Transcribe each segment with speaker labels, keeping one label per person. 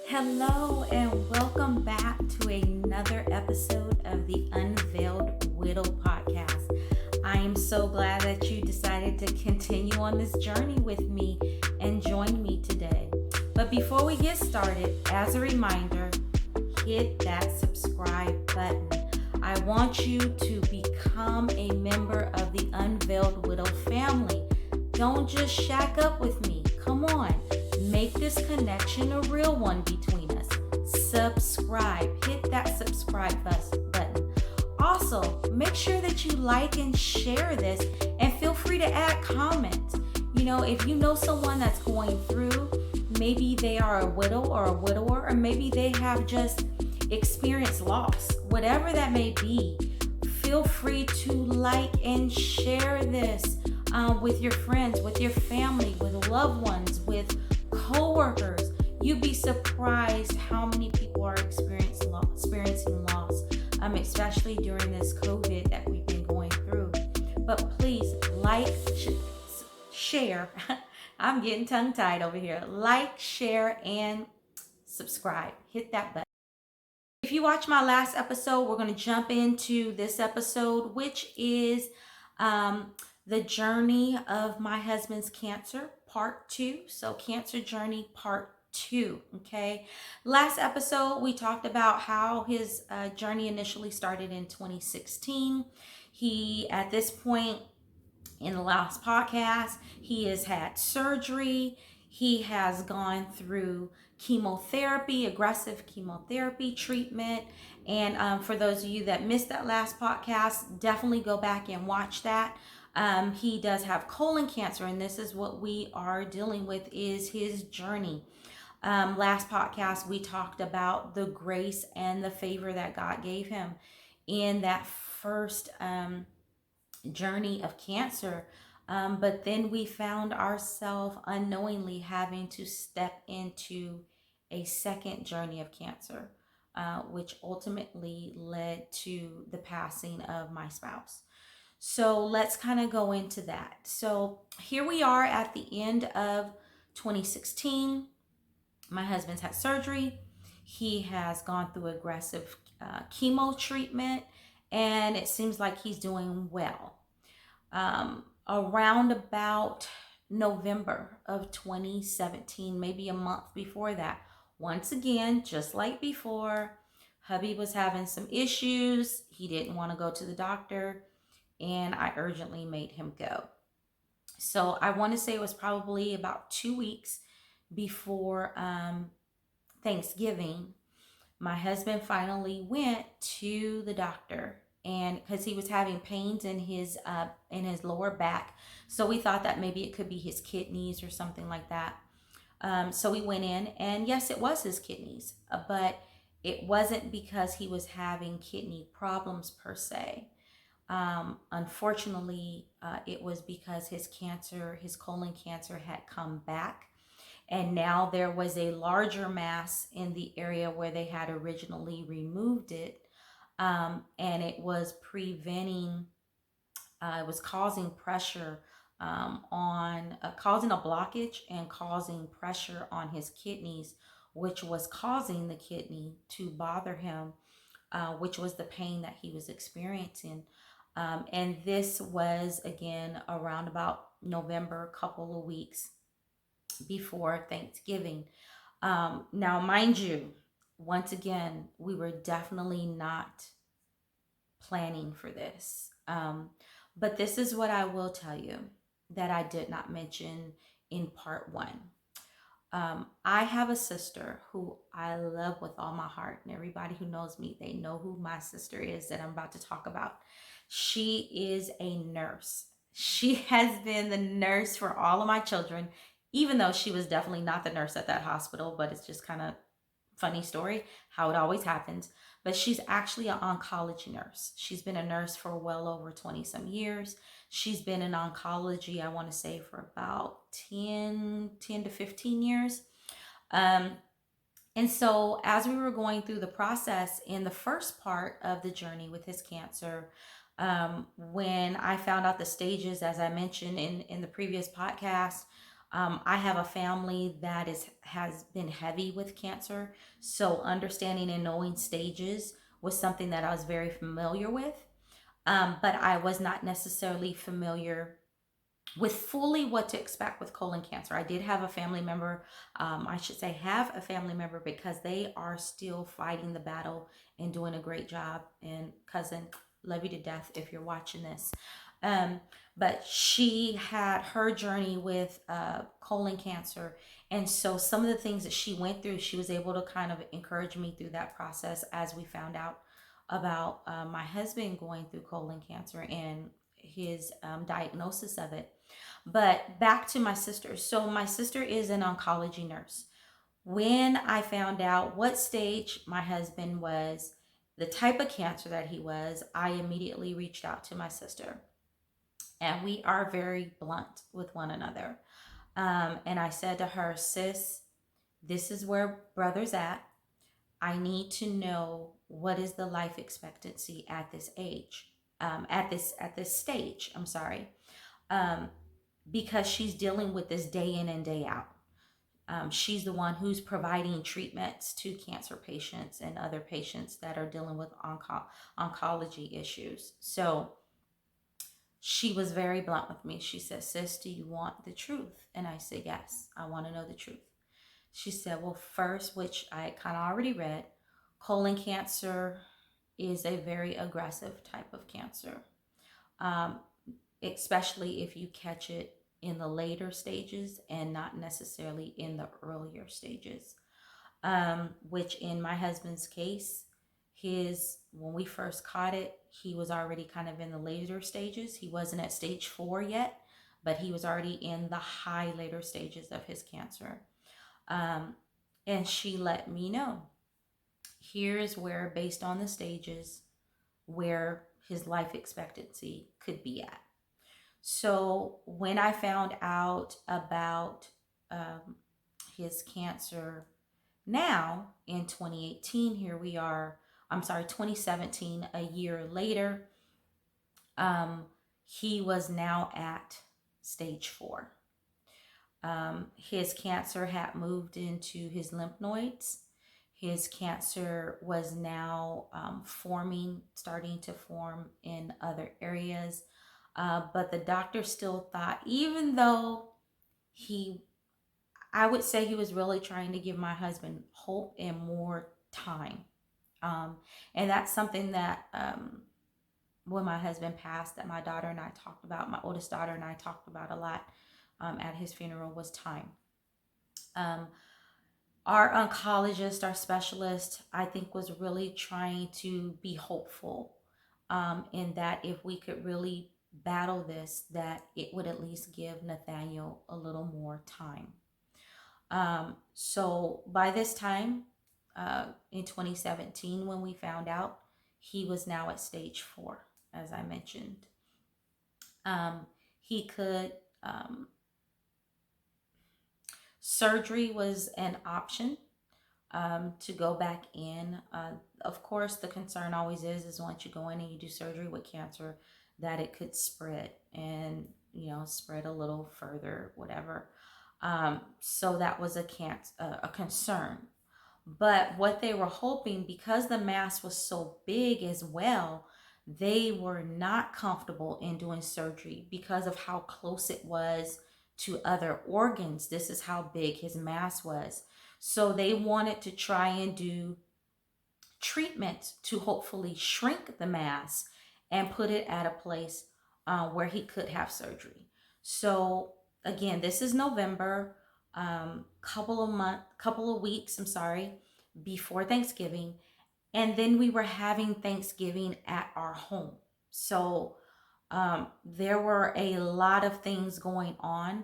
Speaker 1: Hello and welcome back to another episode of the Unveiled Widow podcast. I am so glad that you decided to continue on this journey with me and join me today. But before we get started, as a reminder, hit that subscribe button. I want you to become a member of the Unveiled Widow family. Don't just shack up with me. Come on. Make this connection a real one between us. Subscribe. Hit that subscribe button. Also, make sure that you like and share this and feel free to add comments. If you know someone that's going through, maybe they are a widow or a widower, or maybe they have just experienced loss, whatever that may be, feel free to like and share this with your friends, with your family, with loved ones, with co-workers. You'd be surprised how many people are experiencing loss, especially during this COVID that we've been going through. But please like, share. I'm getting tongue-tied over here. Like, share, and subscribe. Hit that button. If you watch my last episode, we're going to jump into this episode, which is the journey of my husband's cancer, part 2. So cancer journey part 2. Okay. Last episode, we talked about how his journey initially started in 2016. He, at this point in the last podcast, he has had surgery. He has gone through chemotherapy, aggressive chemotherapy treatment. And for those of you that missed that last podcast, definitely go back and watch that. He does have colon cancer, and this is what we are dealing with, is his journey. Last podcast, we talked about the grace and the favor that God gave him in that first journey of cancer. But then we found ourselves unknowingly having to step into a second journey of cancer, which ultimately led to the passing of my spouse. So let's kind of go into that. So here we are at the end of 2016. My husband's had surgery. He has gone through aggressive chemo treatment, and it seems like he's doing well. Around about November of 2017, maybe a month before that, once again, just like before, hubby was having some issues. He didn't want to go to the doctor, and I urgently made him go. So I want to say it was probably about 2 weeks before Thanksgiving. My husband finally went to the doctor, and because he was having pains in his lower back, so we thought that maybe it could be his kidneys or something like that. So we went in, and yes, it was his kidneys, but it wasn't because he was having kidney problems per se. Unfortunately, it was because his colon cancer had come back, and now there was a larger mass in the area where they had originally removed it, and it was it was causing pressure causing a blockage and causing pressure on his kidneys, which was causing the kidney to bother him, which was the pain that he was experiencing. And this was, again, around about November, a couple of weeks before Thanksgiving. Now, mind you, once again, we were definitely not planning for this. But this is what I will tell you that I did not mention in part 1. I have a sister who I love with all my heart, and everybody who knows me, they know who my sister is that I'm about to talk about. She is a nurse. She has been the nurse for all of my children, even though she was definitely not the nurse at that hospital, but it's just kind of funny story how it always happens. But she's actually an oncology nurse. She's been a nurse for well over 20 some years. She's been in oncology, I want to say, for about 10 to 15 years. And so as we were going through the process in the first part of the journey with his cancer, when I found out the stages, as I mentioned in the previous podcast, I have a family that has been heavy with cancer, so understanding and knowing stages was something that I was very familiar with. But I was not necessarily familiar with fully what to expect with colon cancer. I did have a family member, I should say, have a family member because they are still fighting the battle and doing a great job. And cousin, love you to death if you're watching this. Um, but she had her journey with colon cancer. And so some of the things that she went through, she was able to kind of encourage me through that process as we found out about my husband going through colon cancer and his diagnosis of it. But back to my sister. So, my sister is an oncology nurse. When I found out what stage my husband was, the type of cancer that he was, I immediately reached out to my sister. And we are very blunt with one another. And I said to her, sis, this is where brother's at. I need to know what is the life expectancy at this age, at this stage. I'm sorry, um, because she's dealing with this day in and day out. She's the one who's providing treatments to cancer patients and other patients that are dealing with oncology issues. So she was very blunt with me. She said, sis, do you want the truth? And I said, yes, I want to know the truth. She said, well, first, which I kind of already read, colon cancer is a very aggressive type of cancer, um, especially if you catch it in the later stages and not necessarily in the earlier stages. Which in my husband's case, when we first caught it, he was already kind of in the later stages. He wasn't at stage 4 yet, but he was already in the high later stages of his cancer. Um, and she let me know, here's where, based on the stages, where his life expectancy could be at. So when I found out about um, his cancer now in 2018, here we are, I'm sorry, 2017, a year later, um, he was now at stage 4. His cancer had moved into his lymph nodes. His cancer was now starting to form in other areas. But the doctor still thought, even though he, I would say he was really trying to give my husband hope and more time. Um, and that's something that when my husband passed, that my daughter and I talked about, my oldest daughter and I talked about a lot at his funeral, was time. Um, our oncologist, our specialist, I think was really trying to be hopeful, in that if we could really battle this, that it would at least give Nathaniel a little more time. So by this time, in 2017, when we found out, he was now at stage 4, as I mentioned. Um, he could, um, surgery was an option, to go back in. Of course, the concern always is once you go in and you do surgery with cancer, that it could spread and spread a little further, whatever. So that was a concern. But what they were hoping, because the mass was so big as well, they were not comfortable in doing surgery because of how close it was to other organs. This is how big his mass was. So they wanted to try and do treatment to hopefully shrink the mass and put it at a place where he could have surgery. So again, this is November, couple of weeks, I'm sorry, before Thanksgiving, and then we were having Thanksgiving at our home. So there were a lot of things going on,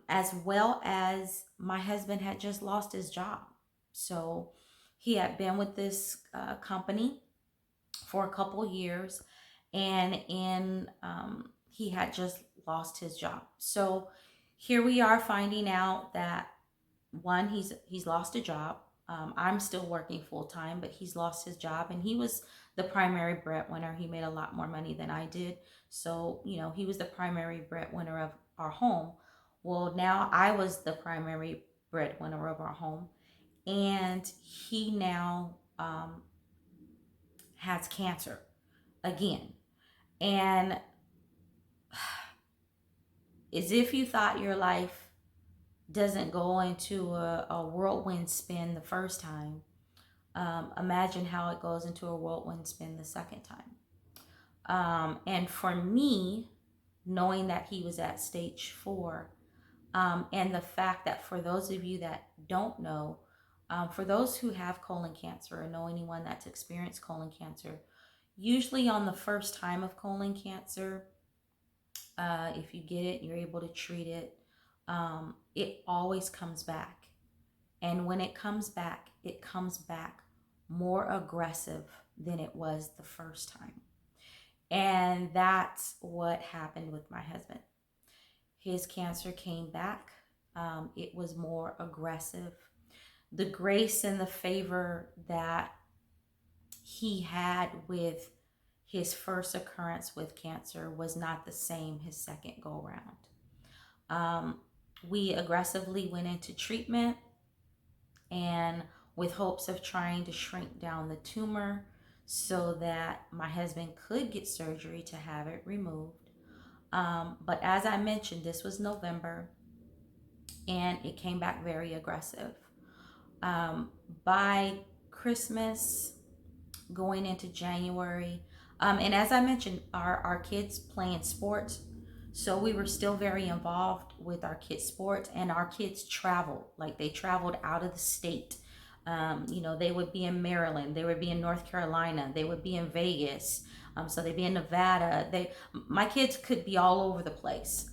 Speaker 1: as well as my husband had just lost his job. So he had been with this company for a couple years, and he had just lost his job. So here we are finding out that, one, he's lost a job. I'm still working full time, but he's lost his job, and he was the primary breadwinner. He made a lot more money than I did, so he was the primary breadwinner of our home. Well, now I was the primary breadwinner of our home, and he now has cancer again. And as if you thought your life doesn't go into a whirlwind spin the first time, imagine how it goes into a whirlwind spin the second time. And for me, knowing that he was at stage 4, and the fact that for those of you that don't know, for those who have colon cancer or know anyone that's experienced colon cancer, usually on the first time of colon cancer, if you get it, you're able to treat it, it always comes back. And when it comes back more aggressive than it was the first time. And that's what happened with my husband. His cancer came back. It was more aggressive. The grace and the favor that he had with his first occurrence with cancer was not the same his second go round. We aggressively went into treatment and with hopes of trying to shrink down the tumor so that my husband could get surgery to have it removed. But as I mentioned, this was November and it came back very aggressive. Um, by Christmas, going into January, and as I mentioned, our kids playing sports. So we were still very involved with our kids' sports, and our kids traveled. Like they traveled out of the state. They would be in Maryland, they would be in North Carolina, they would be in Vegas. So they'd be in Nevada. My kids could be all over the place.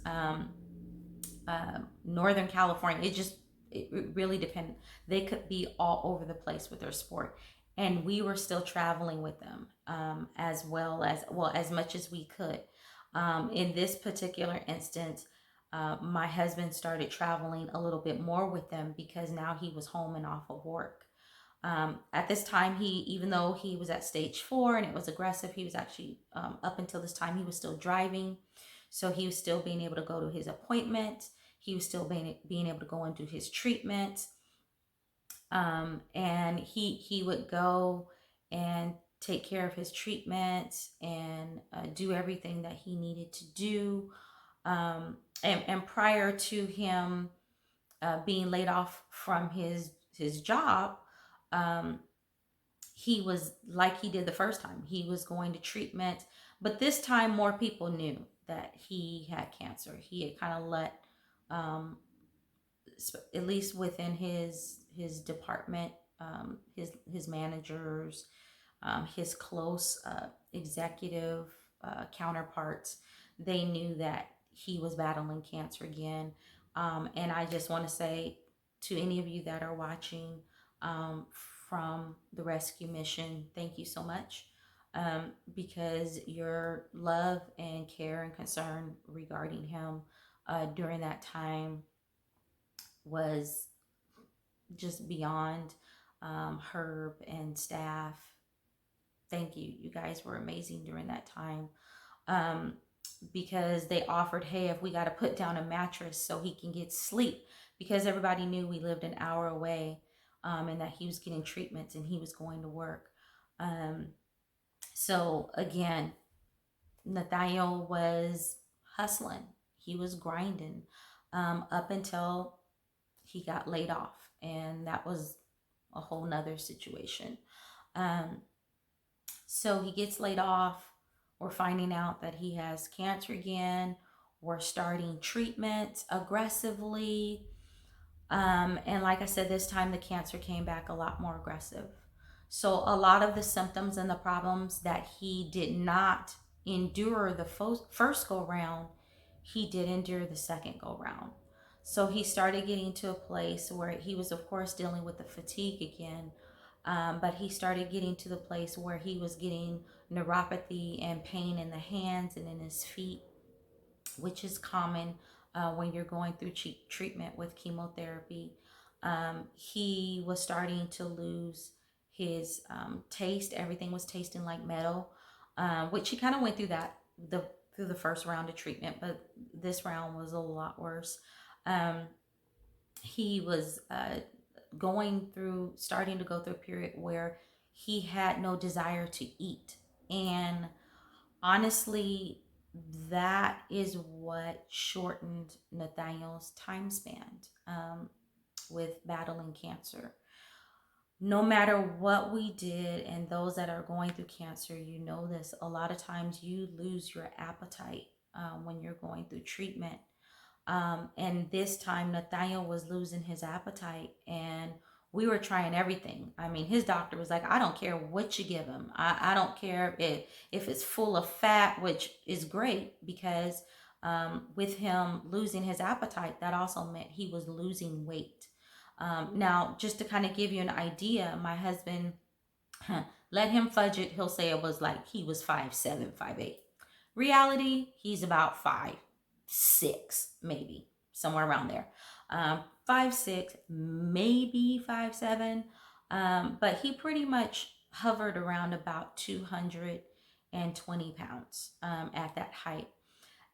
Speaker 1: Northern California. It really depended. They could be all over the place with their sport, and we were still traveling with them as much as we could. In this particular instance, my husband started traveling a little bit more with them because now he was home and off of work. At this time, even though he was at stage 4 and it was aggressive, he was actually, up until this time, he was still driving. So he was still being able to go to his appointment. He was still being able to go and do his treatment. And he would go and take care of his treatment and do everything that he needed to do. And prior to him being laid off from his job, um, he was like he did the first time. He was going to treatment, but this time more people knew that he had cancer. He had kind of let, um, at least within his department, his managers, his close executive counterparts, they knew that he was battling cancer again. And I just want to say to any of you that are watching, from the rescue mission, thank you so much, because your love and care and concern regarding him during that time was just beyond. Herb and staff, thank you. You guys were amazing during that time. Um, because they offered, hey, if we got to put down a mattress so he can get sleep, because everybody knew we lived an hour away, and that he was getting treatments and he was going to work. Um, so again, Nathaniel was hustling, he was grinding, up until he got laid off, and that was a whole nother situation. Um, so he gets laid off. We're finding out that he has cancer again. We're starting treatment aggressively. And like I said, this time the cancer came back a lot more aggressive. So a lot of the symptoms and the problems that he did not endure the first go round, he did endure the second go round. So he started getting to a place where he was, of course, dealing with the fatigue again. But he started getting to the place where he was getting neuropathy and pain in the hands and in his feet, which is common when you're going through treatment with chemotherapy. He was starting to lose his taste. Everything was tasting like metal, which he kind of went through through the first round of treatment, but this round was a lot worse. Um, he was starting to go through a period where he had no desire to eat. And honestly, that is what shortened Nathaniel's time span with battling cancer. No matter what we did, and those that are going through cancer, you know this, a lot of times you lose your appetite when you're going through treatment. And this time, Nathaniel was losing his appetite, and we were trying everything. I mean, his doctor was like, I don't care what you give him. I don't care if it's full of fat, which is great because with him losing his appetite, that also meant he was losing weight. Now, just to kind of give you an idea, my husband, let him fudge it. He'll say it was like he was 5'7", 5'8". Reality, he's about 5'6", maybe somewhere around there. 5'6", maybe 5'7", but he pretty much hovered around about 220 pounds at that height.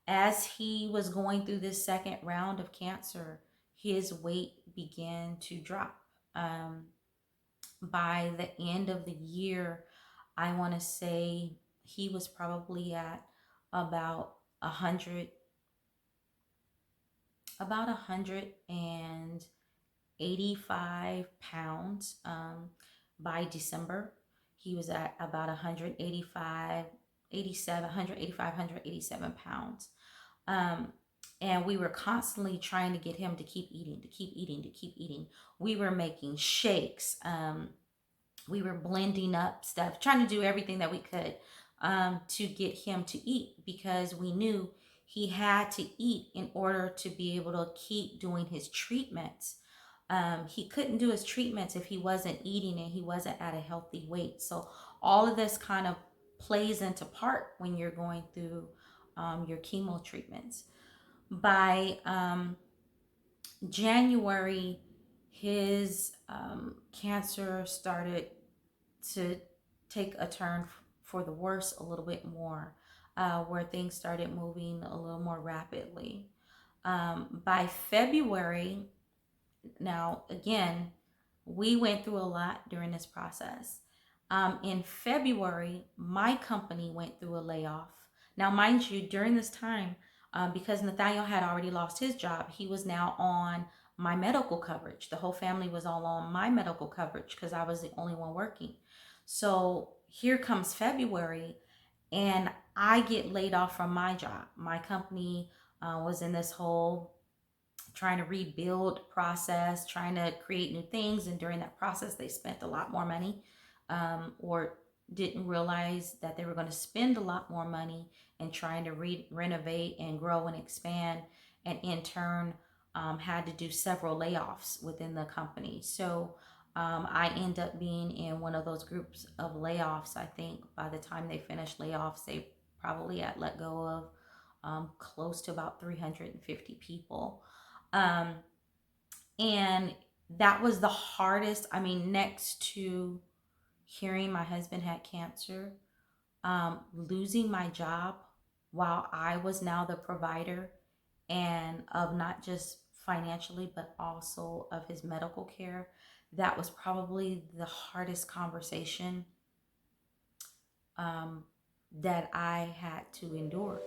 Speaker 1: As he was going through this second round of cancer, his weight began to drop. Um, by the end of the year, I want to say he was probably at about 185 pounds. By December, he was at about 185, 87, 185, 187 pounds. Um, and we were constantly trying to get him to keep eating, to keep eating, to keep eating. We were making shakes. We were blending up stuff, trying to do everything that we could to get him to eat, because we knew he had to eat in order to be able to keep doing his treatments. He couldn't do his treatments if he wasn't eating and he wasn't at a healthy weight. So all of this kind of plays into part when you're going through your chemo treatments. By January, his cancer started to take a turn for the worse a little bit more, where things started moving a little more rapidly. By February, now again, we went through a lot during this process. In February, my company went through a layoff. Now, mind you, during this time, because Nathaniel had already lost his job, he was now on my medical coverage. The whole family was all on my medical coverage because I was the only one working. So here comes February, and I get laid off from my job. My company was in this whole trying to rebuild process, trying to create new things. And during that process, they spent a lot more money, or didn't realize that they were going to spend a lot more money in trying to renovate and grow and expand. And in turn, had to do several layoffs within the company. So I end up being in one of those groups of layoffs. I think by the time they finished layoffs, they probably had let go of close to about 350 people. Um, and that was the hardest. I mean, next to hearing my husband had cancer, losing my job while I was now the provider and of not just financially, but also of his medical care. That was probably the hardest conversation um, that I had to endure.